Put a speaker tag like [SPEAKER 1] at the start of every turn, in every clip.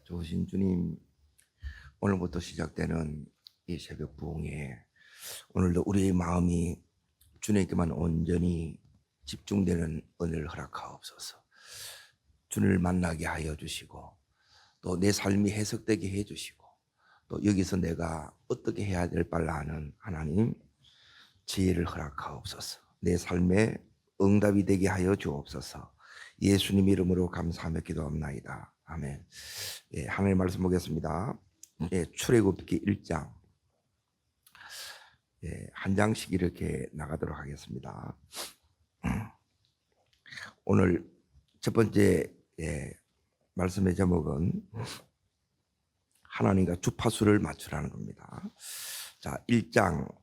[SPEAKER 1] 좋으신 주님, 오늘부터 시작되는 이 새벽 부흥에 오늘도 우리의 마음이 주님께만 온전히 집중되는 은혜를 허락하옵소서. 주님을 만나게 하여 주시고 또 내 삶이 해석되게 해 주시고 또 여기서 내가 어떻게 해야 될 바를 아는 하나님 지혜를 허락하옵소서. 내 삶에 응답이 되게 하여 주옵소서. 예수님 이름으로 감사하며 기도합나이다. 아멘. 예, 하나님 말씀 보겠습니다. 예, 출애굽기 1장 예, 한 장씩 이렇게 나가도록 하겠습니다. 오늘 첫 번째 예, 말씀의 제목은 하나님과 주파수를 맞추라는 겁니다. 자, 1장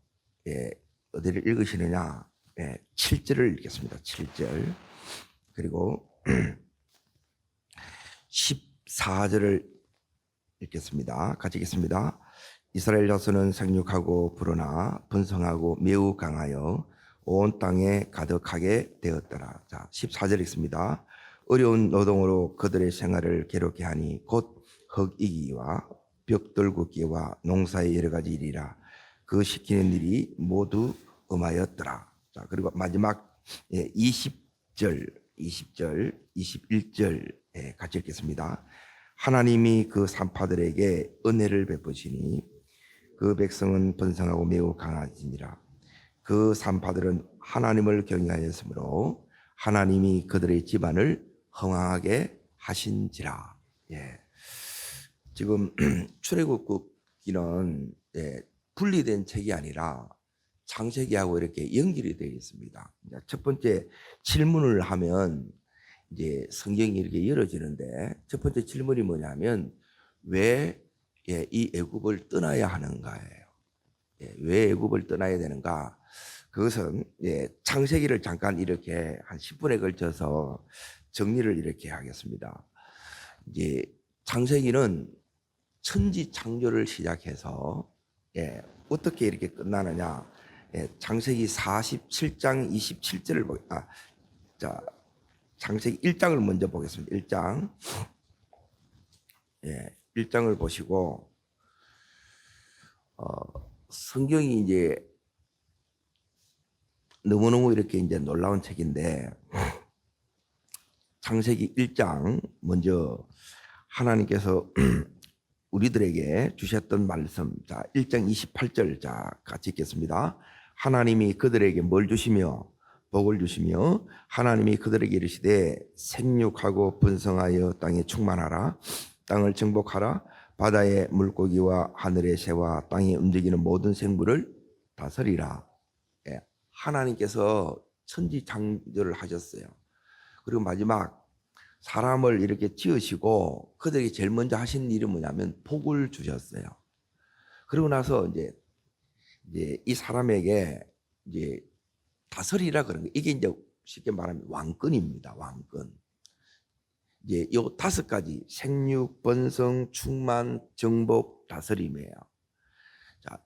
[SPEAKER 1] 예, 어디를 읽으시느냐? 예, 7절을 읽겠습니다. 7절 그리고 14절을 읽겠습니다. 같이 읽겠습니다. 이스라엘 자손은 생육하고 불어나 번성하고 매우 강하여 온 땅에 가득하게 되었더라. 자, 14절 읽습니다. 어려운 노동으로 그들의 생활을 괴롭게 하니 곧 흙이기와 벽돌 굽기와 농사의 여러 가지 일이라. 그 시키는 일이 모두 엄하였더라. 자, 그리고 마지막 20절, 21절 같이 읽겠습니다. 하나님이 그 산파들에게 은혜를 베푸시니 그 백성은 번성하고 매우 강하지니라. 그 산파들은 하나님을 경외하였으므로 하나님이 그들의 집안을 흥왕하게 하신지라. 예. 지금 출애굽기는 분리된 책이 아니라 창세기하고 이렇게 연결이 되어 있습니다. 첫 번째 질문을 하면 이제 성경이 이렇게 열어지는데 첫 번째 질문이 뭐냐면 왜 이 애굽을 떠나야 하는가예요. 왜 애굽을 떠나야 되는가? 그것은 창세기를 잠깐 이렇게 한 10분에 걸쳐서 정리를 이렇게 하겠습니다. 이제 창세기는 천지 창조를 시작해서 어떻게 이렇게 끝나느냐? 창세기 47장 27절을 자, 창세기 1장을 먼저 보겠습니다. 1장. 1장을 보시고 성경이 이제 너무너무 이렇게 이제 놀라운 책인데 창세기 1장 먼저 하나님께서 우리들에게 주셨던 말씀. 자, 1장 28절 자, 같이 읽겠습니다. 하나님이 그들에게 뭘 주시며 복을 주시며 하나님이 그들에게 이르시되 생육하고 번성하여 땅에 충만하라. 땅을 정복하라. 바다의 물고기와 하늘의 새와 땅에 움직이는 모든 생물을 다스리라. 하나님께서 천지 창조를 하셨어요. 그리고 마지막 사람을 이렇게 지으시고 그들에게 제일 먼저 하신 일은 뭐냐면 복을 주셨어요. 그러고 나서 이제 이 사람에게 이제 다스리라 그런 거. 이게 이제 쉽게 말하면 왕권입니다. 왕권. 이제 요 5가지 생육, 번성, 충만, 정복, 다스림이에요. 자,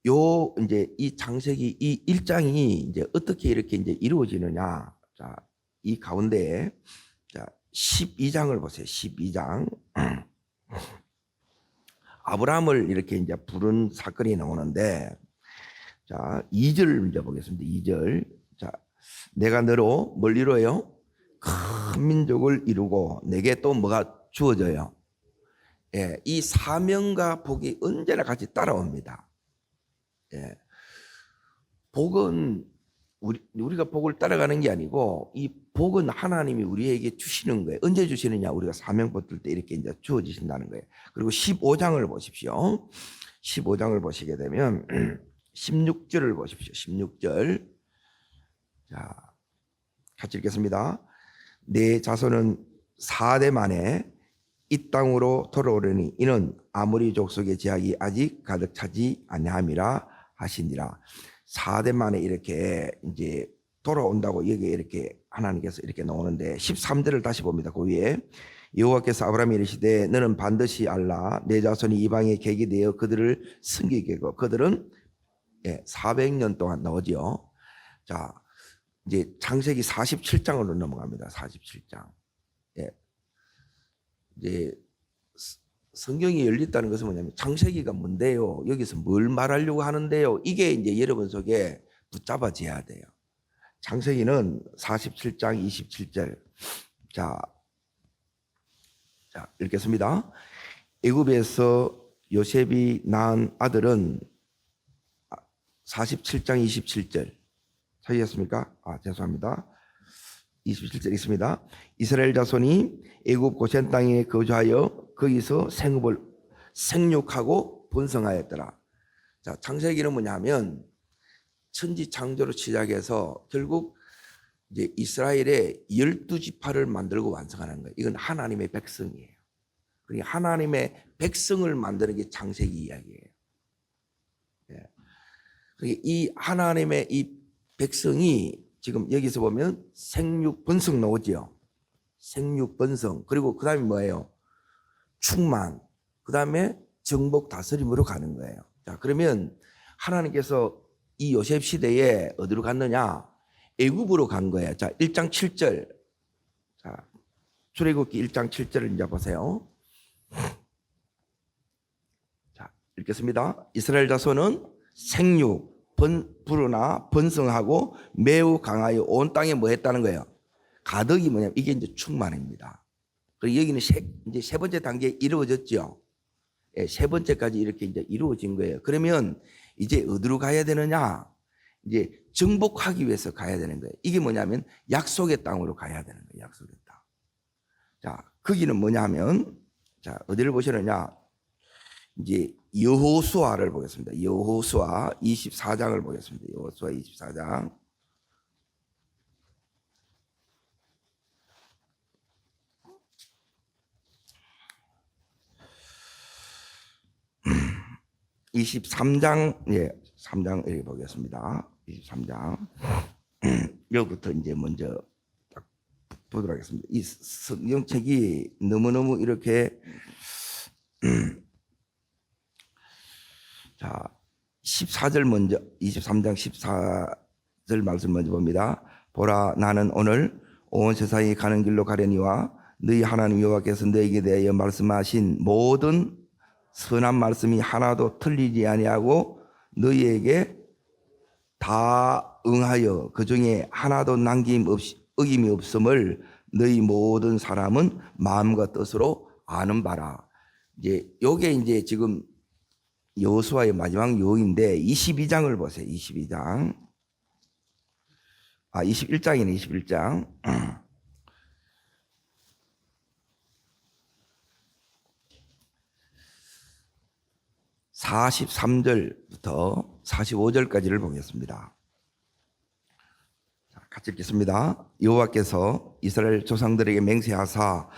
[SPEAKER 1] 요 이제 이 창세기 이 1장이 이제 어떻게 이렇게 이제 이루어지느냐? 자, 이 가운데 자, 12장을 보세요. 12장. 아브라함을 이렇게 이제 부른 사건이 나오는데 자, 2절 먼저 보겠습니다. 2절. 자, 내가 너로 뭘 이루어요? 큰 민족을 이루고 내게 또 뭐가 주어져요? 이 사명과 복이 언제나 같이 따라옵니다. 복은 우리가 복을 따라가는 게 아니고 이 복은 하나님이 우리에게 주시는 거예요. 언제 주시느냐? 우리가 사명 붙을 때 이렇게 이제 주어지신다는 거예요. 그리고 15장을 보십시오. 15장을 보시게 되면 16절을 보십시오. 16절. 자, 같이 읽겠습니다. 내 자손은 4대 만에 이 땅으로 돌아오려니 이는 아모리 족속의 제약이 아직 가득 차지 아니함이라 하시니라. 4대 만에 이렇게 이제 돌아온다고 여기에 이렇게 하나님께서 이렇게 나오는데 13절을 다시 봅니다. 그 위에 여호와께서 아브라함에 이르시되 너는 반드시 알라 내 자손이 이방에 객이 되어 그들을 섬기게 하고 그들은 400년 동안 나오죠. 자, 이제 창세기 47장으로 넘어갑니다. 47장. 이제 성경이 열렸다는 것은 뭐냐면 창세기가 뭔데요? 여기서 뭘 말하려고 하는데요? 이게 이제 여러분 속에 붙잡아져야 돼요. 창세기는 47장 27절. 자, 읽겠습니다. 애굽에서 요셉이 낳은 아들은 47장 27절. 찾으셨습니까? 죄송합니다. 27절 있습니다. 이스라엘 자손이 애굽 고센 땅에 거주하여 거기서 생육하고 번성하였더라. 자, 창세기는 뭐냐면 천지 창조로 시작해서 결국 이제 이스라엘의 12지파를 만들고 완성하는 거예요. 이건 하나님의 백성이에요. 그러니까 하나님의 백성을 만드는 게 창세기 이야기예요. 그러니까 이 하나님의 이 백성이 지금 여기서 보면 생육 번성 나오죠. 생육 번성. 그리고 그 다음에 뭐예요? 충만. 그 다음에 정복 다스림으로 가는 거예요. 자, 그러면 하나님께서 이 요셉 시대에 어디로 갔느냐? 애굽으로 간 거예요. 자, 1장 7절. 자, 출애굽기 1장 7절을 이제 보세요. 자, 읽겠습니다. 이스라엘 자손은 생육, 불어나 번성하고 매우 강하여 온 땅에 뭐 했다는 거예요? 가득이 뭐냐면 이게 이제 충만입니다. 그리고 여기는 이제 세 번째 단계에 이루어졌죠. 예, 세 번째까지 이렇게 이제 이루어진 거예요. 그러면 이제 어디로 가야 되느냐? 이제 정복하기 위해서 가야 되는 거예요. 이게 뭐냐면 약속의 땅으로 가야 되는 거예요. 약속의 땅. 자, 거기는 뭐냐면 자, 어디를 보시느냐? 이제 여호수아를 보겠습니다. 여호수아 24장을 보겠습니다. 여호수아 24장. 예, 3장 여기 보겠습니다. 23장. 여기부터 이제 먼저 딱 보도록 하겠습니다. 이 성경책이 너무너무 이렇게 자, 14절 먼저 23장 14절 말씀 먼저 봅니다. 보라, 나는 오늘 온 세상에 가는 길로 가려니와 너희 하나님 여호와께서 너에게 대하여 말씀하신 모든 선한 말씀이 하나도 틀리지 아니하고 너희에게 다 응하여 그 중에 하나도 남김없이 어김이 없음을 너희 모든 사람은 마음과 뜻으로 아는 바라. 이제 요게 이제 지금 여호수아의 마지막 요인데 22장을 보세요. 22장. 21장이네. 21장. 43절부터 45절까지를 보겠습니다. 같이 읽겠습니다. 여호와께서 이스라엘 조상들에게 맹세하사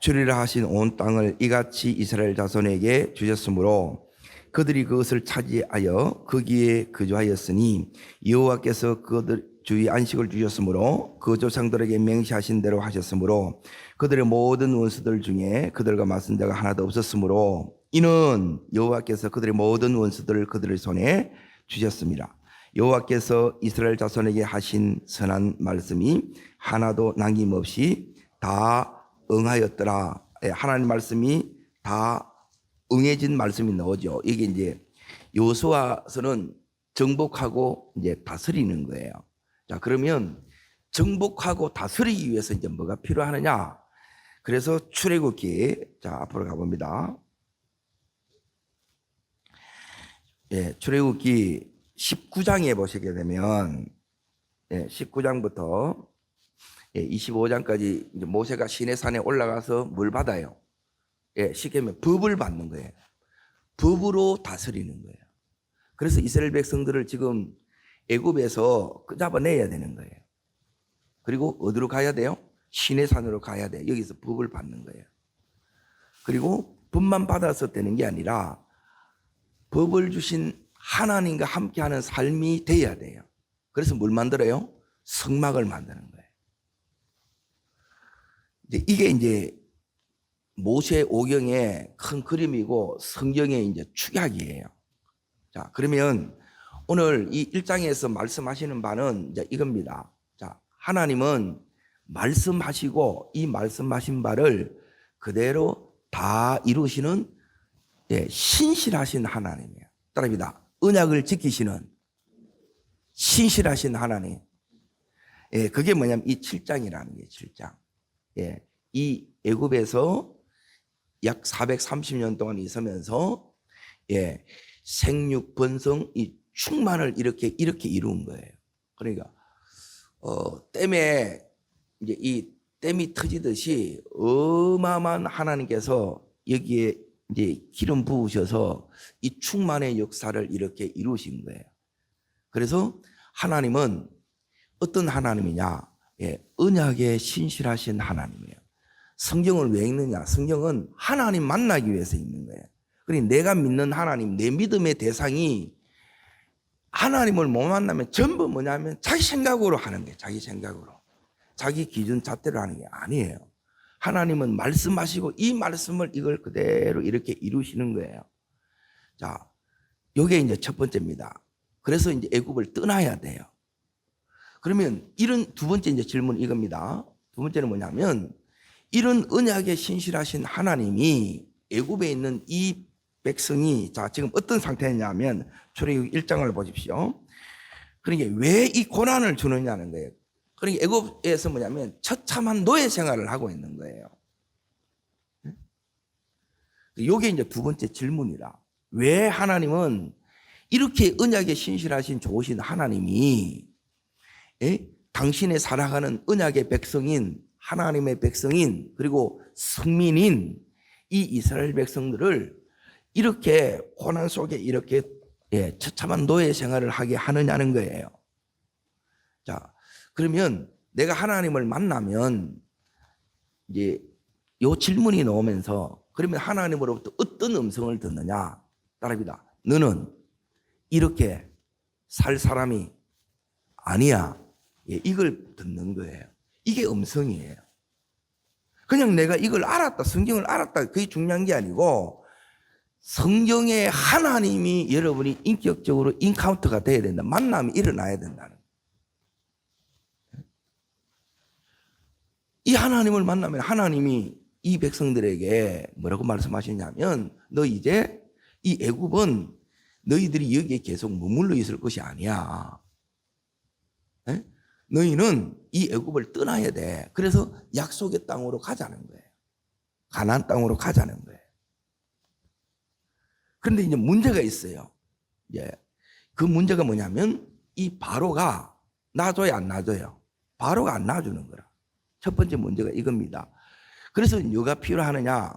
[SPEAKER 1] 주리라 하신 온 땅을 이같이 이스라엘 자손에게 주셨으므로 그들이 그것을 차지하여 거기에 거주하였으니 여호와께서 그들 주의 안식을 주셨으므로 그 조상들에게 맹세하신 대로 하셨으므로 그들의 모든 원수들 중에 그들과 맞선 자가 하나도 없었으므로 이는 여호와께서 그들의 모든 원수들을 그들의 손에 주셨습니다. 여호와께서 이스라엘 자손에게 하신 선한 말씀이 하나도 남김없이 다 응하였더라. 하나님 말씀이 다 응해진 말씀이 나오죠. 이게 이제 여호수아서는 정복하고 이제 다스리는 거예요. 자, 그러면 정복하고 다스리기 위해서 이제 뭐가 필요하느냐? 그래서 출애굽기, 자, 앞으로 가봅니다. 예, 출애굽기 19장에 보시게 되면, 예, 19장부터 25장까지 이제 모세가 시내산에 올라가서 뭘 받아요? 예, 쉽게 말하면 법을 받는 거예요. 법으로 다스리는 거예요. 그래서 이스라엘 백성들을 지금 애굽에서 잡아내야 되는 거예요. 그리고 어디로 가야 돼요? 시내산으로 가야 돼요. 여기서 법을 받는 거예요. 그리고 법만 받아서 되는 게 아니라 법을 주신 하나님과 함께하는 삶이 돼야 돼요. 그래서 뭘 만들어요? 성막을 만드는 거예요. 이게 이제 모세 오경의 큰 그림이고 성경의 이제 축약이에요. 자, 그러면 오늘 이 1장에서 말씀하시는 바는 이제 이겁니다. 자, 하나님은 말씀하시고 이 말씀하신 바를 그대로 다 이루시는 신실하신 하나님이에요. 따라합니다. 언약을 지키시는 신실하신 하나님. 그게 뭐냐면 이 7장이라는 게 7장. 이 애굽에서 약 430년 동안 있으면서 생육 번성 이 충만을 이렇게 이룬 거예요. 그러니까 댐에 이제 이 댐이 터지듯이 어마어마한 하나님께서 여기에 이제 기름 부으셔서 이 충만의 역사를 이렇게 이루신 거예요. 그래서 하나님은 어떤 하나님이냐? 언약에 신실하신 하나님이에요. 성경을 왜 읽느냐? 성경은 하나님 만나기 위해서 읽는 거예요. 그러니 내가 믿는 하나님, 내 믿음의 대상이 하나님을 못 만나면 전부 뭐냐면 자기 생각으로 하는 거예요. 자기 생각으로. 자기 기준 잣대로 하는 게 아니에요. 하나님은 말씀하시고 이 말씀을 이걸 그대로 이렇게 이루시는 거예요. 자, 요게 이제 첫 번째입니다. 그래서 이제 애굽을 떠나야 돼요. 그러면 이런 두 번째 이제 질문 이겁니다. 두 번째는 뭐냐면 이런 언약에 신실하신 하나님이 애굽에 있는 이 백성이 자 지금 어떤 상태냐면 출애굽 1장을 보십시오. 그러니까 왜 이 고난을 주느냐는 거예요. 그러니까 애굽에서 뭐냐면 처참한 노예 생활을 하고 있는 거예요. 이게 이제 두 번째 질문이라. 왜 하나님은 이렇게 언약에 신실하신 좋으신 하나님이 당신의 살아가는 언약의 백성인 하나님의 백성인 그리고 성민인 이 이스라엘 백성들을 이렇게 고난 속에 이렇게 처참한 노예 생활을 하게 하느냐는 거예요. 자, 그러면 내가 하나님을 만나면 이제 요 질문이 나오면서 그러면 하나님으로부터 어떤 음성을 듣느냐? 따라합니다. 너는 이렇게 살 사람이 아니야. 이걸 듣는 거예요. 이게 음성이에요. 그냥 내가 이걸 알았다, 성경을 알았다, 그게 중요한 게 아니고 성경의 하나님이 여러분이 인격적으로 인카운터가 돼야 된다. 만남이 일어나야 된다는. 이 하나님을 만나면 하나님이 이 백성들에게 뭐라고 말씀하시냐면 너 이제 이 애굽은 너희들이 여기에 계속 머물러 있을 것이 아니야. 너희는 이 애굽을 떠나야 돼. 그래서 약속의 땅으로 가자는 거예요. 가나안 땅으로 가자는 거예요. 그런데 이제 문제가 있어요. 그 문제가 뭐냐면 이 바로가 놔줘야 안 놔줘요. 바로가 안 놔주는 거라. 첫 번째 문제가 이겁니다. 그래서 뭐가 필요하느냐?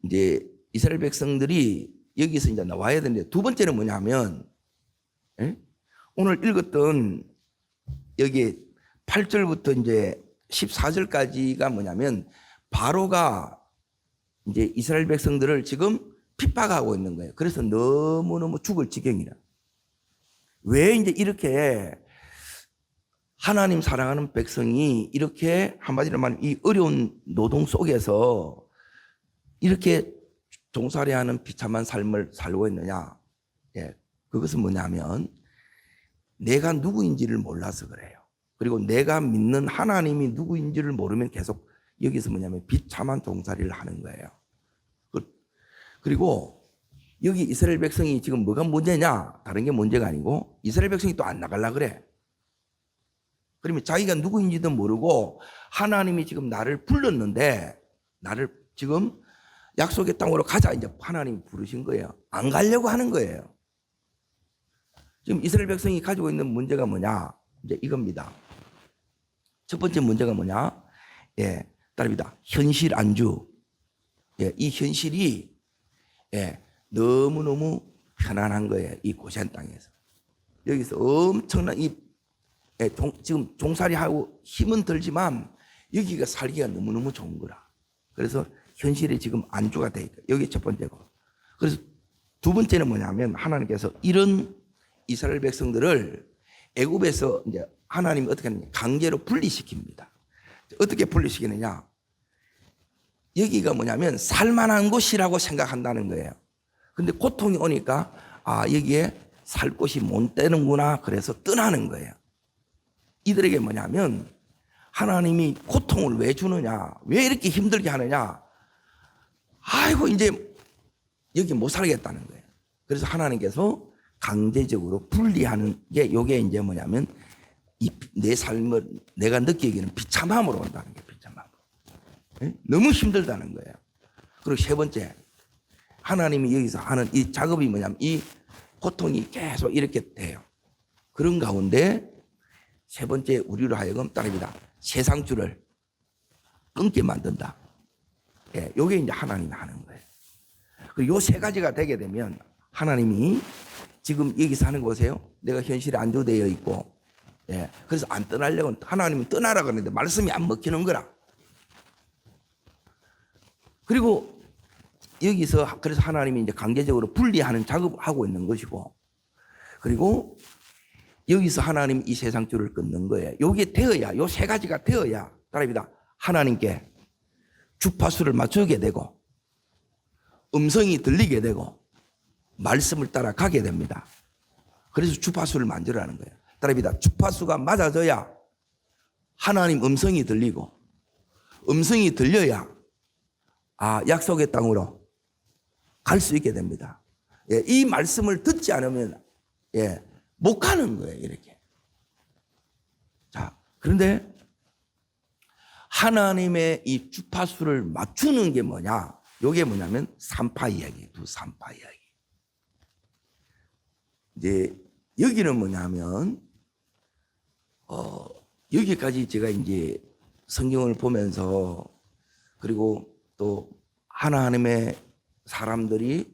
[SPEAKER 1] 이제 이스라엘 백성들이 여기서 이제 나와야 되는데 두 번째는 뭐냐면 오늘 읽었던 여기 8절부터 이제 14절까지가 뭐냐면 바로가 이제 이스라엘 백성들을 지금 핍박하고 있는 거예요. 그래서 너무너무 죽을 지경이라. 왜 이제 이렇게 하나님 사랑하는 백성이 이렇게 한마디로 말하면 이 어려운 노동 속에서 이렇게 종살이하는 비참한 삶을 살고 있느냐? 그것은 뭐냐면 내가 누구인지를 몰라서 그래요. 그리고 내가 믿는 하나님이 누구인지를 모르면 계속 여기서 뭐냐면 비참한 종살이를 하는 거예요. 그리고 여기 이스라엘 백성이 지금 뭐가 문제냐? 다른 게 문제가 아니고 이스라엘 백성이 또 안 나가려고 그래. 그러면 자기가 누구인지도 모르고 하나님이 지금 나를 불렀는데 나를 지금 약속의 땅으로 가자 이제 하나님이 부르신 거예요. 안 가려고 하는 거예요. 지금 이스라엘 백성이 가지고 있는 문제가 뭐냐? 이제 이겁니다. 첫 번째 문제가 뭐냐? 따릅니다. 현실 안주. 이 현실이 너무너무 편안한 거예요. 이 고센 땅에서. 여기서 엄청난 지금 종살이하고 힘은 들지만 여기가 살기가 너무너무 좋은 거라. 그래서 현실이 지금 안주가 돼 있다. 여기 첫 번째고. 그래서 두 번째는 뭐냐면 하나님께서 이런 이스라엘 백성들을 애굽에서 이제 하나님이 어떻게 하느냐? 강제로 분리시킵니다. 어떻게 분리시키느냐? 여기가 뭐냐면 살만한 곳이라고 생각한다는 거예요. 근데 고통이 오니까 여기에 살 곳이 못 되는구나. 그래서 떠나는 거예요. 이들에게 뭐냐면 하나님이 고통을 왜 주느냐? 왜 이렇게 힘들게 하느냐? 아이고 이제 여기 못 살겠다는 거예요. 그래서 하나님께서 강제적으로 분리하는 게 요게 이제 뭐냐면 내 삶을 내가 느끼기에는 비참함으로 온다는 게 비참함으로. 너무 힘들다는 거예요. 그리고 세 번째 하나님이 여기서 하는 이 작업이 뭐냐면 이 고통이 계속 이렇게 돼요. 그런 가운데 세 번째 우리로 하여금 따릅니다. 세상줄을 끊게 만든다. 예, 요게 이제 하나님이 하는 거예요. 그리고 요 세 가지가 되게 되면 하나님이 지금 여기서 하는 거 보세요. 내가 현실에 안주되어 있고, 예, 그래서 안 떠나려고 하나님은 떠나라 그러는데 말씀이 안 먹히는 거라. 그리고 여기서 그래서 하나님이 이제 강제적으로 분리하는 작업을 하고 있는 것이고, 그리고 여기서 하나님 이 세상 줄을 끊는 거예요. 요게 되어야, 요 세 가지가 되어야, 따라합니다. 하나님께 주파수를 맞추게 되고, 음성이 들리게 되고, 말씀을 따라 가게 됩니다. 그래서 주파수를 만들어라는 거예요. 따라합니다. 주파수가 맞아져야 하나님 음성이 들리고, 음성이 들려야 약속의 땅으로 갈 수 있게 됩니다. 예, 이 말씀을 듣지 않으면 못 가는 거예요. 이렇게. 자, 그런데 하나님의 이 주파수를 맞추는 게 뭐냐? 이게 뭐냐면 산파 이야기, 두 산파 이야기. 이제 여기는 뭐냐면 여기까지 제가 이제 성경을 보면서 그리고 또 하나님의 사람들이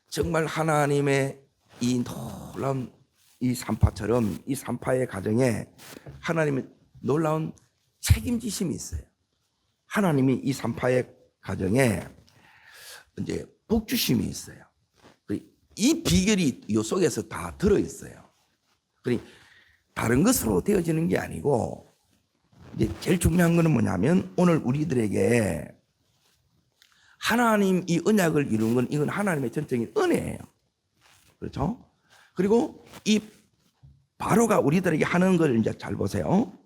[SPEAKER 1] 정말 하나님의 이 놀라운 이 산파처럼 이 산파의 가정에 하나님의 놀라운 책임지심이 있어요. 하나님이 이 산파의 가정에 이제 복주심이 있어요. 이 비결이 이 속에서 다 들어있어요. 다른 것으로 되어지는 게 아니고 이제 제일 중요한 거는 뭐냐면 오늘 우리들에게 하나님 이 언약을 이룬 건 이건 하나님의 전적인 은혜예요. 그렇죠? 그리고 이 바로가 우리들에게 하는 걸 이제 잘 보세요.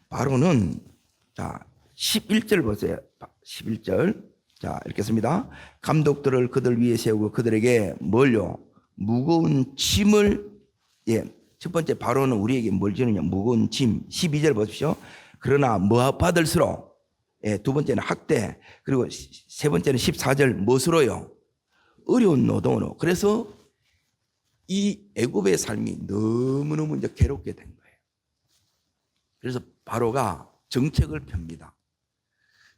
[SPEAKER 1] 바로는 자 11절 보세요. 11절. 자, 읽겠습니다. 감독들을 그들 위에 세우고 그들에게 뭘요? 무거운 짐을 첫 번째 바로는 우리에게 뭘 주느냐? 무거운 짐. 12절 보십시오. 그러나 뭐 받을수록 두 번째는 학대, 그리고 세 번째는 14절 무엇으로요? 어려운 노동으로. 그래서 이 애굽의 삶이 너무너무 이제 괴롭게 된 거예요. 그래서 바로가 정책을 펴니다.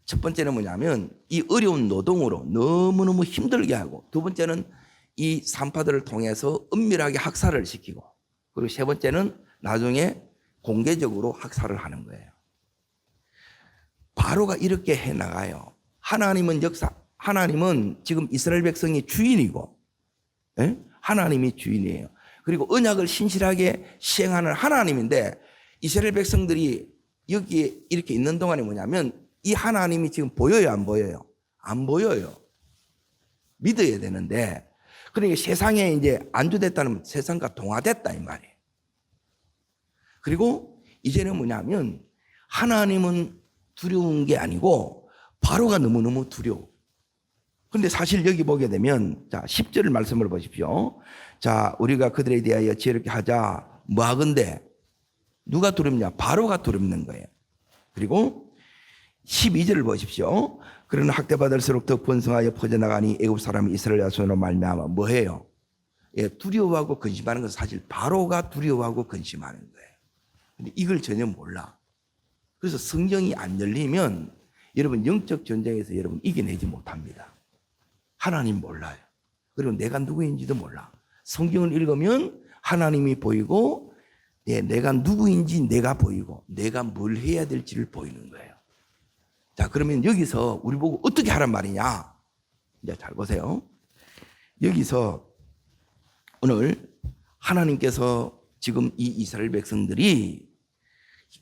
[SPEAKER 1] 첫 번째는 뭐냐면 이 어려운 노동으로 너무너무 힘들게 하고, 두 번째는 이 산파들을 통해서 은밀하게 학살을 시키고, 그리고 세 번째는 나중에 공개적으로 학살을 하는 거예요. 바로가 이렇게 해나가요. 하나님은 지금 이스라엘 백성이 주인이고, 하나님이 주인이에요. 그리고 언약을 신실하게 시행하는 하나님인데, 이스라엘 백성들이 여기에 이렇게 있는 동안이 뭐냐면 이 하나님이 지금 보여요, 안 보여요? 안 보여요. 믿어야 되는데, 그러니까 세상에 이제 안주됐다는 세상과 동화됐다 이 말이에요. 그리고 이제는 뭐냐면 하나님은 두려운 게 아니고 바로가 너무너무 두려워. 그런데 사실 여기 보게 되면 자 10절 말씀을 보십시오. 자, 우리가 그들에 대하여 지혜롭게 하자. 뭐하건대? 누가 두렵냐? 바로가 두렵는 거예요. 그리고 12절을 보십시오. 그러나 학대받을수록 더 번성하여 퍼져나가니 애굽 사람이 이스라엘 자손으로 말미암아 뭐해요? 두려워하고 근심하는 것은 사실 바로가 두려워하고 근심하는 거예요. 근데 이걸 전혀 몰라. 그래서 성경이 안 열리면 여러분 영적 전쟁에서 여러분 이겨내지 못합니다. 하나님 몰라요. 그리고 내가 누구인지도 몰라. 성경을 읽으면 하나님이 보이고 내가 누구인지 내가 보이고 내가 뭘 해야 될지를 보이는 거예요. 자, 그러면 여기서 우리 보고 어떻게 하란 말이냐? 이제 잘 보세요. 여기서 오늘 하나님께서 지금 이 이스라엘 백성들이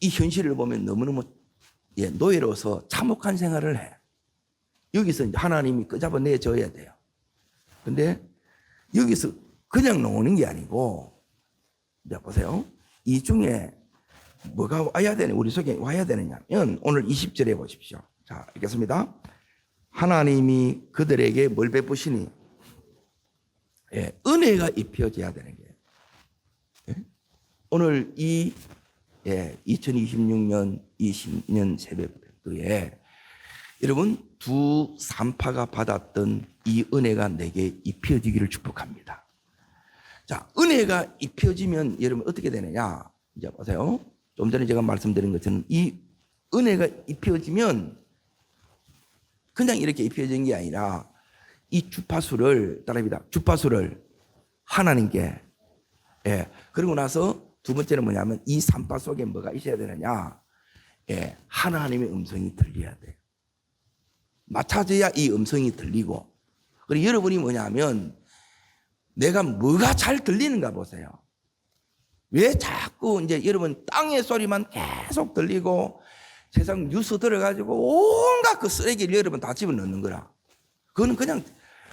[SPEAKER 1] 이 현실을 보면 너무너무 노예로서 참혹한 생활을 해. 여기서 이제 하나님이 끄잡아내줘야 돼요. 근데 여기서 그냥 나오는 게 아니고, 이제 보세요. 이 중에 뭐가 와야 되냐, 우리 속에 와야 되느냐면 오늘 20절에 보십시오. 자, 읽겠습니다. 하나님이 그들에게 뭘 베푸시니? 예, 은혜가 입혀져야 되는 거예요. 예? 오늘 이 2026년 20년 새벽에 여러분 두 산파가 받았던 이 은혜가 내게 입혀지기를 축복합니다. 자, 은혜가 입혀지면 여러분 어떻게 되느냐? 이제 보세요. 좀 전에 제가 말씀드린 것처럼 이 은혜가 입혀지면 그냥 이렇게 입혀진 게 아니라 이 주파수를 따라합니다. 주파수를 하나님께 그리고 나서 두 번째는 뭐냐면 이 산파 속에 뭐가 있어야 되느냐? 하나님의 음성이 들려야 돼요. 맞춰져야 이 음성이 들리고 그리고 여러분이 뭐냐면 내가 뭐가 잘 들리는가 보세요. 왜 자꾸 이제 여러분 땅의 소리만 계속 들리고 세상 뉴스 들어가지고 온갖 그 쓰레기를 여러분 다 집어넣는 거라. 그거는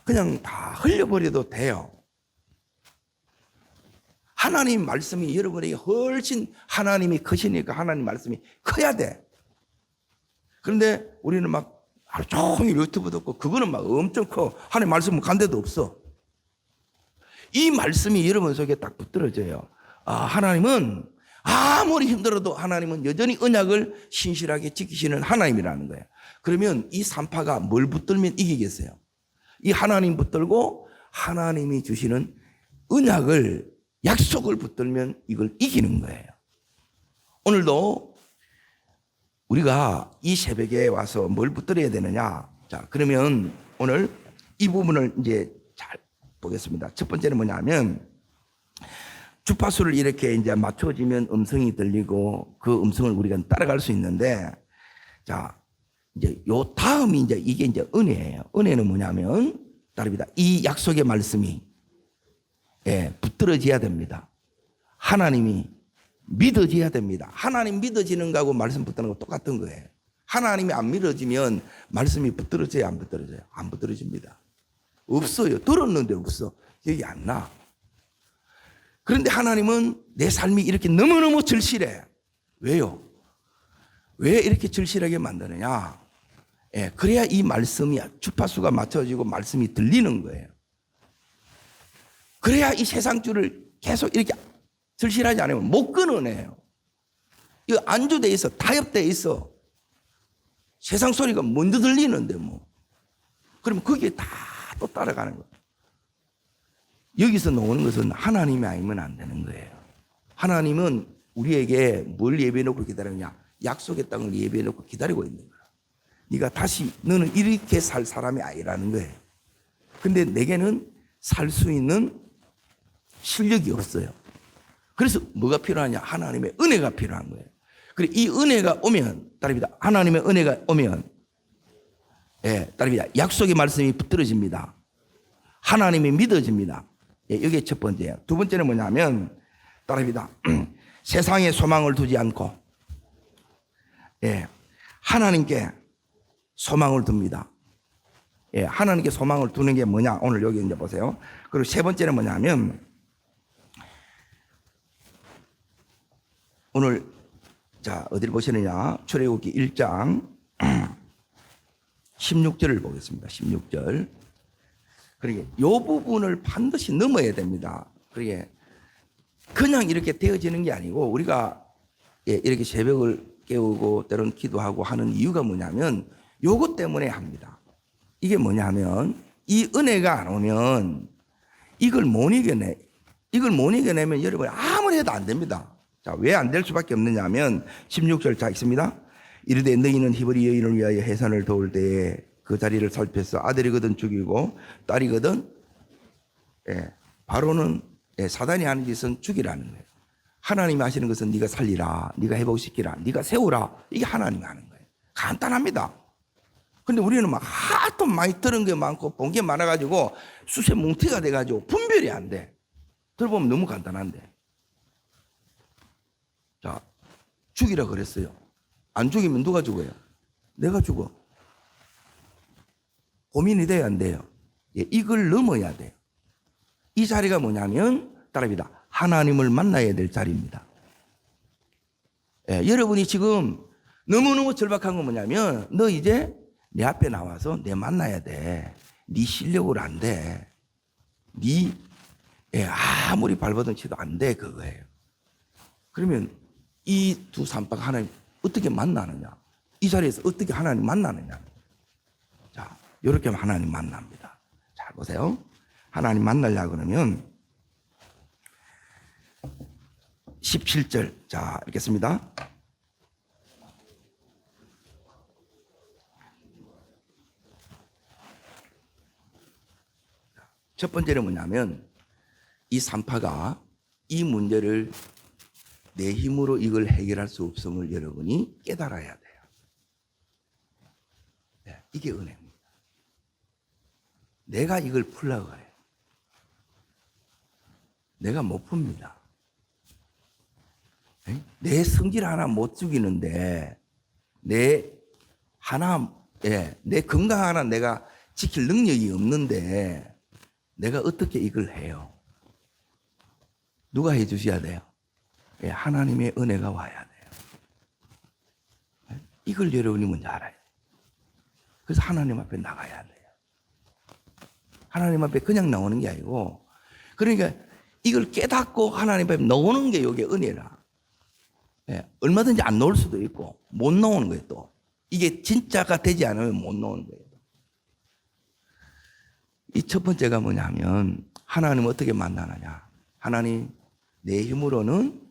[SPEAKER 1] 그냥 다 흘려버려도 돼요. 하나님 말씀이 여러분에게 훨씬 하나님이 크시니까 하나님 말씀이 커야 돼. 그런데 우리는 막 하루 종일 유튜브 듣고 그거는 막 엄청 커. 하나님 말씀은 간 데도 없어. 이 말씀이 여러분 속에 딱 붙들어져요. 하나님은 아무리 힘들어도 하나님은 여전히 언약을 신실하게 지키시는 하나님이라는 거예요. 그러면 이 산파가 뭘 붙들면 이기겠어요? 이 하나님 붙들고 하나님이 주시는 언약을 약속을 붙들면 이걸 이기는 거예요. 오늘도 우리가 이 새벽에 와서 뭘 붙들어야 되느냐? 자, 그러면 오늘 이 부분을 이제 잘 보겠습니다. 첫 번째는 뭐냐면 주파수를 이렇게 이제 맞춰지면 음성이 들리고 그 음성을 우리가 따라갈 수 있는데 자, 이제 요 다음이 이제 이게 이제 은혜예요. 은혜는 뭐냐면 따릅니다. 이 약속의 말씀이 붙들어져야 됩니다. 하나님이 믿어져야 됩니다. 하나님 믿어지는 거하고 말씀 붙드는 거 똑같은 거예요. 하나님이 안 믿어지면 말씀이 붙들어져야 안 붙들어져요? 안 붙들어집니다. 없어요. 들었는데 없어. 여기 안 나. 그런데 하나님은 내 삶이 이렇게 너무너무 절실해. 왜요? 왜 이렇게 절실하게 만드느냐? 그래야 이 말씀이 주파수가 맞춰지고 말씀이 들리는 거예요. 그래야 이 세상 줄을 계속 이렇게 절실하지 않으면 못 끊어내요. 이거 안주돼 있어. 타협돼 있어. 세상 소리가 먼저 들리는데 뭐. 그러면 거기에 다 또 따라가는 거예요. 여기서 나오는 것은 하나님이 아니면 안 되는 거예요. 하나님은 우리에게 뭘 예배해놓고 기다리느냐? 약속의 땅을 예배해놓고 기다리고 있는 거야. 네가 다시 너는 이렇게 살 사람이 아니라는 거예요. 근데 내게는 살 수 있는 실력이 없어요. 그래서 뭐가 필요하냐? 하나님의 은혜가 필요한 거예요. 그리고 이 은혜가 오면 따릅니다. 하나님의 은혜가 오면 따릅니다. 약속의 말씀이 붙들어집니다. 하나님이 믿어집니다. 이게 첫 번째예요. 두 번째는 뭐냐면 따릅니다. 세상에 소망을 두지 않고 하나님께 소망을 둡니다. 하나님께 소망을 두는 게 뭐냐? 오늘 여기 이제 보세요. 그리고 세 번째는 뭐냐면 오늘 자 어디를 보시느냐? 출애굽기 1장 16절을 보겠습니다. 16절. 그러니까 이 부분을 반드시 넘어야 됩니다. 그러니까 그냥 이렇게 되어지는 게 아니고 우리가 이렇게 새벽을 깨우고 때로는 기도하고 하는 이유가 뭐냐면 요것 때문에 합니다. 이게 뭐냐면 이 은혜가 안 오면 이걸 못 이겨내면 여러분 아무리 해도 안 됩니다. 자, 왜 안 될 수밖에 없느냐 하면 16절 자 있습니다. 이르되 너희는 히브리 여인을 위하여 해산을 도울 때에 그 자리를 살펴서 아들이거든 죽이고 딸이거든 바로는 사단이 하는 짓은 죽이라는 거예요. 하나님이 하시는 것은 네가 살리라, 네가 회복시키라, 네가 세우라. 이게 하나님이 하는 거예요. 간단합니다. 근데 우리는 막 하도 많이 들은 게 많고 본 게 많아가지고 수세 뭉티가 돼가지고 분별이 안 돼. 들어보면 너무 간단한데. 자, 죽이라 그랬어요. 안 죽이면 누가 죽어요? 내가 죽어. 고민이 돼야 안 돼요. 이걸 넘어야 돼요. 이 자리가 뭐냐면 따라합니다. 하나님을 만나야 될 자리입니다. 여러분이 지금 너무너무 절박한 건 뭐냐면 너 이제 내 앞에 나와서 내 만나야 돼. 네 실력으로 안 돼. 네 아무리 발버둥 치도 안 돼, 그거예요. 그러면 이 두 산파가 하나님 어떻게 만나느냐? 이 자리에서 어떻게 하나님 만나느냐? 자, 이렇게 하면 하나님 만납니다. 잘 보세요. 하나님 만나려고 그러면 17절. 자, 읽겠습니다. 첫 번째는 뭐냐면 이 산파가 이 문제를 내 힘으로 이걸 해결할 수 없음을 여러분이 깨달아야 돼요. 네, 이게 은혜입니다. 내가 이걸 풀려고 해요. 내가 못 풉니다. 네? 내 성질 하나 못 죽이는데 내 건강 하나 내가 지킬 능력이 없는데 내가 어떻게 이걸 해요? 누가 해주셔야 돼요? 하나님의 은혜가 와야 돼요. 이걸 여러분이 먼저 알아야 돼요. 그래서 하나님 앞에 나가야 돼요. 하나님 앞에 그냥 나오는 게 아니고, 그러니까 이걸 깨닫고 하나님 앞에 나오는 게 이게 은혜라. 얼마든지 안 나올 수도 있고 못 나오는 거예요. 또 이게 진짜가 되지 않으면 못 나오는 거예요. 이 첫 번째가 뭐냐면 하나님 어떻게 만나느냐. 하나님 내 힘으로는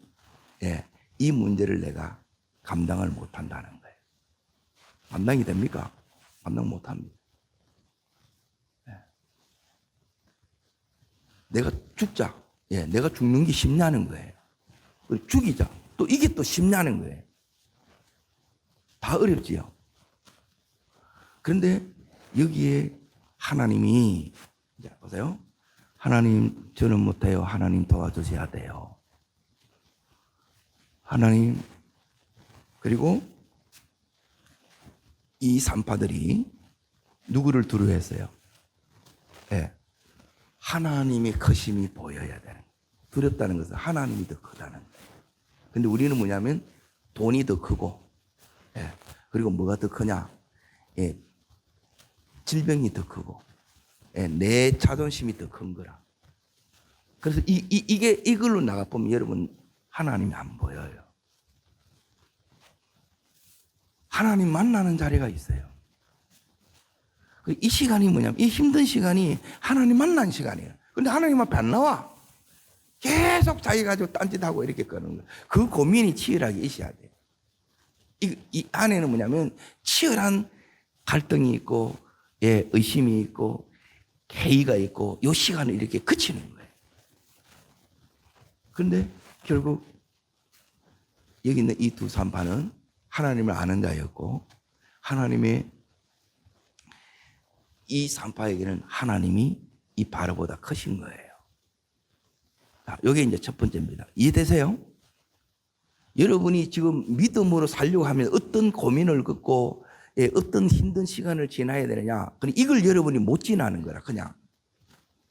[SPEAKER 1] 이 문제를 내가 감당을 못한다는 거예요. 감당이 됩니까? 감당 못합니다. 내가 죽자. 내가 죽는 게 쉽냐는 거예요. 그리고 죽이자. 또 이게 또 쉽냐는 거예요. 다 어렵지요. 그런데 여기에 하나님이, 자, 보세요. 하나님, 저는 못해요. 하나님 도와주셔야 돼요. 하나님, 그리고 이 산파들이 누구를 두려워했어요? 하나님의 크심이 보여야 되는 거예요. 두렵다는 것은 하나님이 더 크다는 거예요. 근데 우리는 뭐냐면 돈이 더 크고, 그리고 뭐가 더 크냐? 질병이 더 크고, 내 자존심이 더 큰 거라. 그래서 이걸로 나가보면 여러분, 하나님이 안 보여요. 하나님 만나는 자리가 있어요. 이 시간이 뭐냐면, 이 힘든 시간이 하나님 만나는 시간이에요. 근데 하나님 앞에 안 나와. 계속 자기 가지고 딴짓하고 이렇게 끄는 거예요. 그 고민이 치열하게 있어야 돼요. 이 안에는 뭐냐면, 치열한 갈등이 있고, 의심이 있고, 회의가 있고, 이 시간을 이렇게 그치는 거예요. 그런데 결국 여기 있는 이 두 산파는 하나님을 아는 자였고, 하나님의 이 산파에게는 하나님이 이 바로보다 크신 거예요. 자, 이게 이제 첫 번째입니다. 이해되세요? 여러분이 지금 믿음으로 살려고 하면 어떤 고민을 겪고 어떤 힘든 시간을 지나야 되느냐. 이걸 여러분이 못 지나는 거라, 그냥.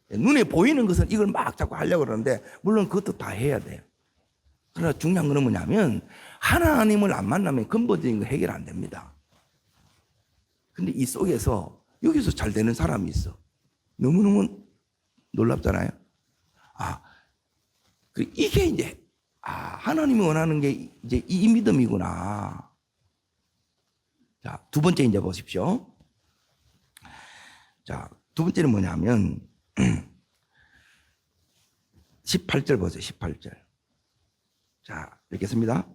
[SPEAKER 1] 눈에 보이는 것은 이걸 막 자꾸 하려고 그러는데, 물론 그것도 다 해야 돼요. 그러나 중요한 건 뭐냐면, 하나님을 안 만나면 근본적인 거 해결 안 됩니다. 근데 이 속에서, 여기서 잘 되는 사람이 있어. 너무너무 놀랍잖아요. 이게 이제, 하나님이 원하는 게 이제 이 믿음이구나. 자, 두 번째 이제 보십시오. 자, 두 번째는 뭐냐면, 18절 보세요, 18절. 자, 읽겠습니다.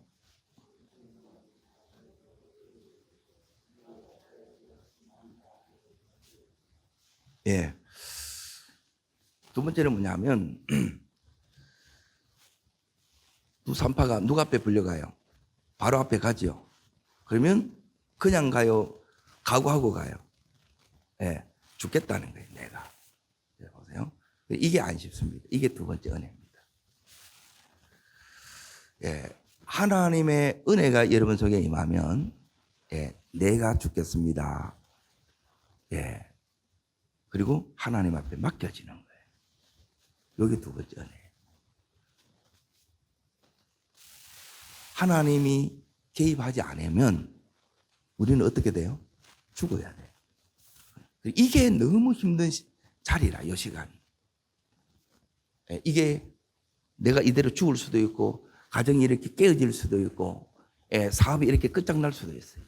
[SPEAKER 1] 두 번째는 뭐냐면, 두 산파가 누구 앞에 불려가요? 바로 앞에 가지요. 그러면 그냥 가요? 각오하고 가요? 죽겠다는 거예요, 내가. 보세요. 이게 안 쉽습니다. 이게 두 번째 은혜입니다. 하나님의 은혜가 여러분 속에 임하면, 내가 죽겠습니다. 그리고 하나님 앞에 맡겨지는 거예요. 여기 두 번째 은혜. 하나님이 개입하지 않으면 우리는 어떻게 돼요? 죽어야 돼. 이게 너무 힘든 자리라, 이 시간이. 이게 내가 이대로 죽을 수도 있고, 가정이 이렇게 깨어질 수도 있고, 사업이 이렇게 끝장날 수도 있어요.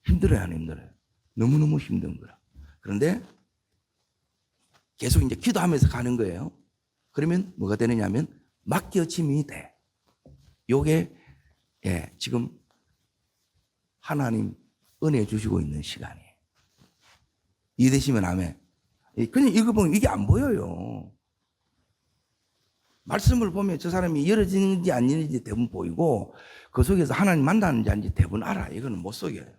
[SPEAKER 1] 힘들어요, 안 힘들어요? 너무너무 힘든 거라. 그런데 계속 이제 기도하면서 가는 거예요. 그러면 뭐가 되느냐면 맡겨짐이 돼. 요게 지금 하나님 은혜 주시고 있는 시간이에요. 이해되시면 아멘. 그냥 읽어보면 이게 안 보여요. 말씀을 보면 저 사람이 열어지는지 안 열리는지 대부분 보이고 그 속에서 하나님 만나는지 아닌지 대부분 알아. 이거는 못 속여요.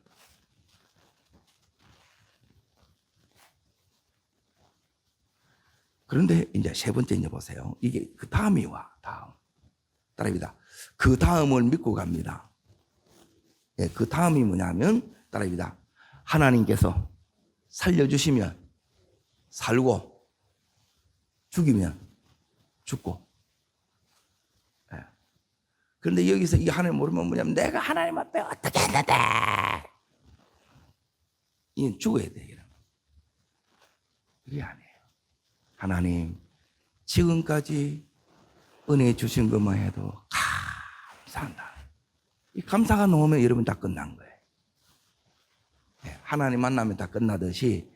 [SPEAKER 1] 그런데 이제 세 번째 이제 보세요. 이게 그 다음이 와. 다음. 따라합니다. 그 다음을 믿고 갑니다. 그 다음이 뭐냐면 따라합니다. 하나님께서 살려주시면 살고 죽이면 죽고. 그런데 여기서 이 하나님 모르면 뭐냐면 내가 하나님 앞에 어떻게 했는데 이건 죽어야 돼. 이게 아니에요. 하나님 지금까지 은혜 주신 것만 해도 감사한다. 이 감사가 나오면 여러분 다 끝난 거예요. 하나님 만나면 다 끝나듯이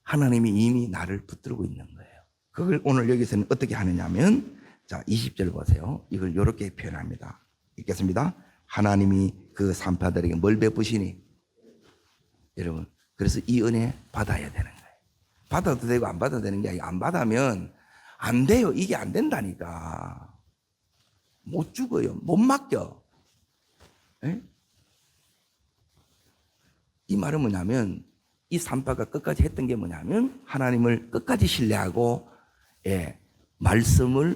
[SPEAKER 1] 하나님이 이미 나를 붙들고 있는 거예요. 그걸 오늘 여기서는 어떻게 하느냐면 자 20절 보세요. 이걸 이렇게 표현합니다. 읽겠습니다. 하나님이 그 산파들에게 뭘 베푸시니? 여러분 그래서 이 은혜 받아야 되는 거예요. 받아도 되고 안 받아도 되는 게 아니라 안 받으면 안 돼요. 이게 안 된다니까. 못 죽어요. 못 맡겨. 이 말은 뭐냐면 이 산파가 끝까지 했던 게 뭐냐면 하나님을 끝까지 신뢰하고 말씀을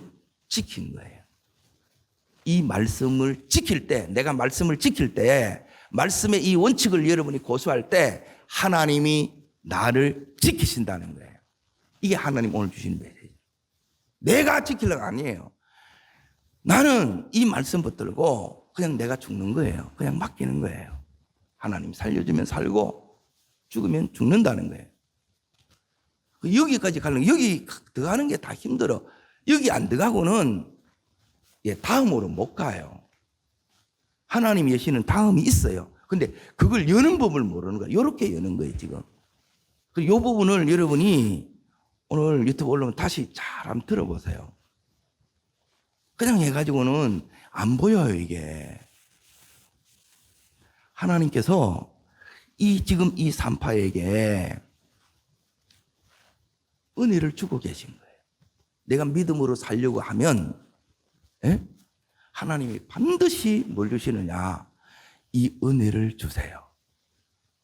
[SPEAKER 1] 지킨 거예요. 이 말씀을 지킬 때 내가 말씀을 지킬 때 말씀의 이 원칙을 여러분이 고수할 때 하나님이 나를 지키신다는 거예요. 이게 하나님 오늘 주시는 메시지. 내가 지키려고 아니에요. 나는 이 말씀 붙들고 그냥 내가 죽는 거예요. 그냥 맡기는 거예요. 하나님 살려주면 살고 죽으면 죽는다는 거예요. 여기까지 가려면 여기 들어가는 게 다 힘들어. 여기 안 들어가고는 다음으로 못 가요. 하나님 여시는 다음이 있어요. 근데 그걸 여는 법을 모르는 거예요. 이렇게 여는 거예요, 지금. 이 부분을 여러분이 오늘 유튜브 올라오면 다시 잘 한번 들어보세요. 그냥 해가지고는 안 보여요, 이게. 하나님께서 지금 이 산파에게 은혜를 주고 계신 거예요. 내가 믿음으로 살려고 하면, 하나님이 반드시 뭘 주시느냐? 이 은혜를 주세요.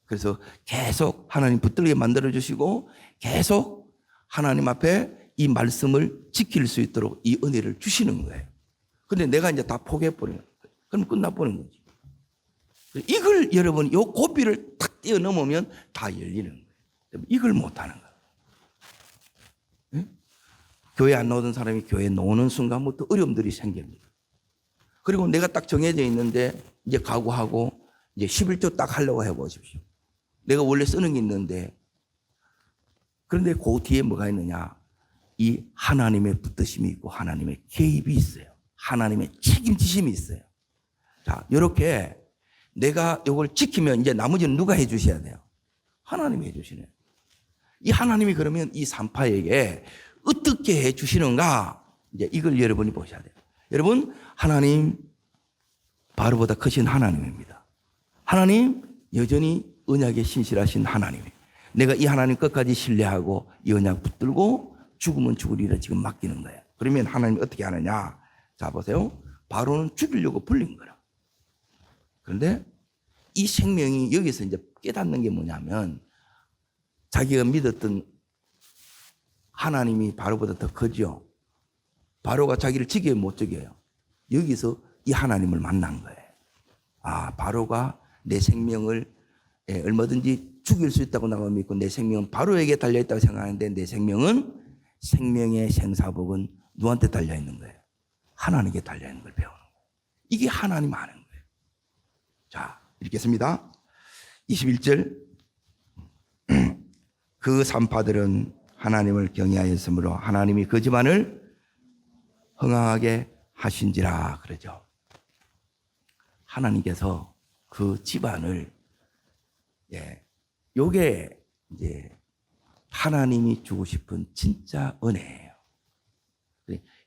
[SPEAKER 1] 그래서 계속 하나님 붙들게 만들어주시고 계속 하나님 앞에 이 말씀을 지킬 수 있도록 이 은혜를 주시는 거예요. 근데 내가 이제 다 포기해버리는 거예요. 그럼 끝나버리는 거지. 이걸 여러분, 요 고비를 탁 뛰어넘으면 다 열리는 거예요. 이걸 못하는 거예요. 교회 안 나오던 사람이 교회에 나오는 순간부터 어려움들이 생깁니다. 그리고 내가 딱 정해져 있는데 이제 각오하고 이제 11조 딱 하려고 해보십시오. 내가 원래 쓰는 게 있는데 그런데 그 뒤에 뭐가 있느냐? 이 하나님의 붙드심이 있고 하나님의 개입이 있어요. 하나님의 책임지심이 있어요. 자, 이렇게 내가 이걸 지키면 이제 나머지는 누가 해 주셔야 돼요? 하나님이 해 주시네요. 이 하나님이 그러면 이 산파에게 어떻게 해 주시는가? 이제 이걸 여러분이 보셔야 돼요. 여러분, 하나님 바로보다 크신 하나님입니다. 하나님 여전히 언약에 신실하신 하나님이에요. 내가 이 하나님 끝까지 신뢰하고 이 언약 붙들고 죽으면 죽으리라 지금 맡기는 거예요. 그러면 하나님이 어떻게 하느냐? 자, 보세요. 바로는 죽이려고 불린 거라. 그런데 이 생명이 여기서 이제 깨닫는 게 뭐냐면 자기가 믿었던 하나님이 바로보다 더 크죠. 바로가 자기를 죽여요, 못 죽여요? 여기서 이 하나님을 만난 거예요. 아, 바로가 내 생명을 얼마든지 죽일 수 있다고 나가 믿고 내 생명은 바로에게 달려있다고 생각하는데 내 생명은 생명의 생사복은 누구한테 달려있는 거예요? 하나님께 달려있는 걸 배우는 거예요. 이게 하나님 아는 거예요. 자, 읽겠습니다. 21절 그 산파들은 하나님을 경외하였으므로 하나님이 그 집안을 흥황하게 하신지라 그러죠. 하나님께서 그 집안을 요게 이제 하나님이 주고 싶은 진짜 은혜예요.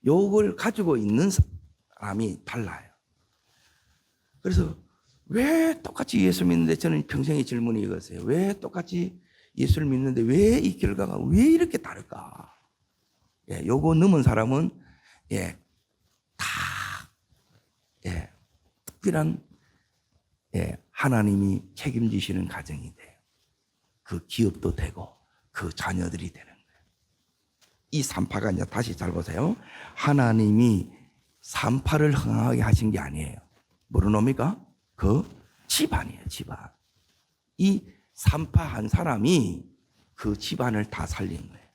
[SPEAKER 1] 요걸 가지고 있는 사람이 달라요. 그래서 왜 똑같이 예수 믿는데 저는 평생의 질문이 이거세요. 왜 똑같이 예수를 믿는데 왜 이 결과가 왜 이렇게 다를까? 요거 넘은 사람은 다 특별한 하나님이 책임지시는 가정이 돼요. 그 기업도 되고 그 자녀들이 되는 거예요. 이 산파가 이제 다시 잘 보세요. 하나님이 산파를 흥하게 하신 게 아니에요. 뭐로 놈니까? 그 집안이에요, 집안. 이 산파 한 사람이 그 집안을 다 살린 거예요.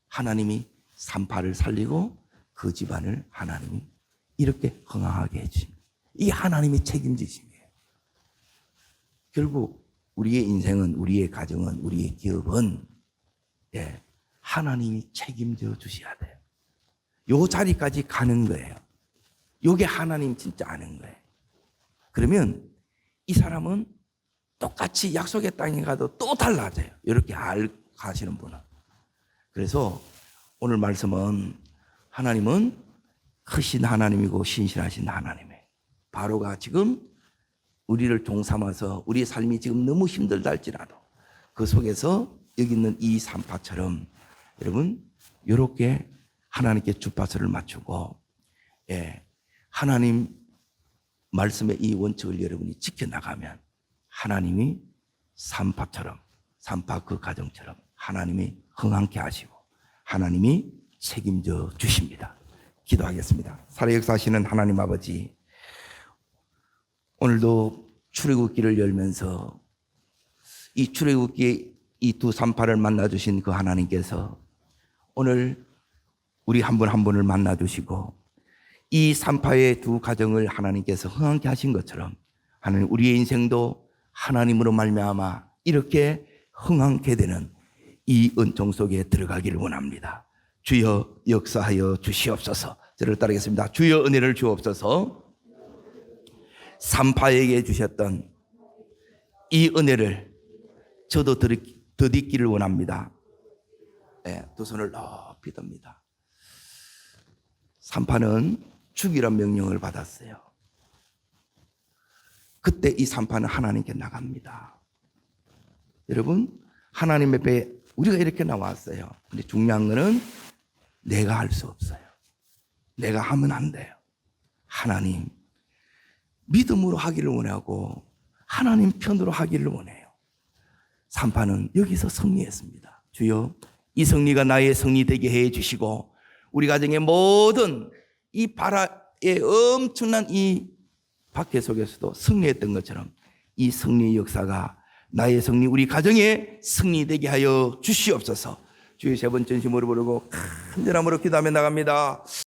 [SPEAKER 1] 하나님이 산파를 살리고 그 집안을 하나님이 이렇게 흥하게 해주십니다. 이게 하나님의 책임지심이에요. 결국 우리의 인생은, 우리의 가정은, 우리의 기업은 하나님이 책임져 주셔야 돼요. 요 자리까지 가는 거예요. 요게 하나님 진짜 아는 거예요. 그러면 이 사람은 똑같이 약속의 땅에 가도 또 달라져요. 이렇게 가시는 분은. 그래서 오늘 말씀은 하나님은 크신 하나님이고 신실하신 하나님이에요. 바로가 지금 우리를 종삼아서 우리의 삶이 지금 너무 힘들다 할지라도 그 속에서 여기 있는 이 산파처럼 여러분 이렇게 하나님께 주파수를 맞추고 하나님 말씀의 이 원칙을 여러분이 지켜나가면 하나님이 산파처럼 산파 그 가정처럼 하나님이 흥황케 하시고 하나님이 책임져 주십니다. 기도하겠습니다. 살아 역사하시는 하나님 아버지, 오늘도 출애굽기를 열면서 이 출애굽기에 이 두 산파를 만나주신 그 하나님께서 오늘 우리 한 분 한 분을 만나주시고 이 산파의 두 가정을 하나님께서 흥황케 하신 것처럼 하나님 우리의 인생도 하나님으로 말미암아 이렇게 흥황케 되는 이 은총 속에 들어가기를 원합니다. 주여 역사하여 주시옵소서. 저를 따르겠습니다. 주여 은혜를 주옵소서. 산파에게 주셨던 이 은혜를 저도 덧입기를 원합니다. 두 손을 높이 듭니다. 산파는 죽이란 명령을 받았어요. 그때 이 산파는 하나님께 나갑니다. 여러분, 하나님 앞에 우리가 이렇게 나왔어요. 근데 중요한 거는 내가 할 수 없어요. 내가 하면 안 돼요. 하나님, 믿음으로 하기를 원하고 하나님 편으로 하기를 원해요. 산파는 여기서 승리했습니다. 주여, 이 승리가 나의 승리 되게 해 주시고 우리 가정의 모든 이 바라의 엄청난 이 박해 속에서도 승리했던 것처럼 이 승리의 역사가 나의 승리, 우리 가정의 승리 되게 하여 주시옵소서. 주의 세 번 전심으로 부르고 간절함으로 기도하며 나갑니다.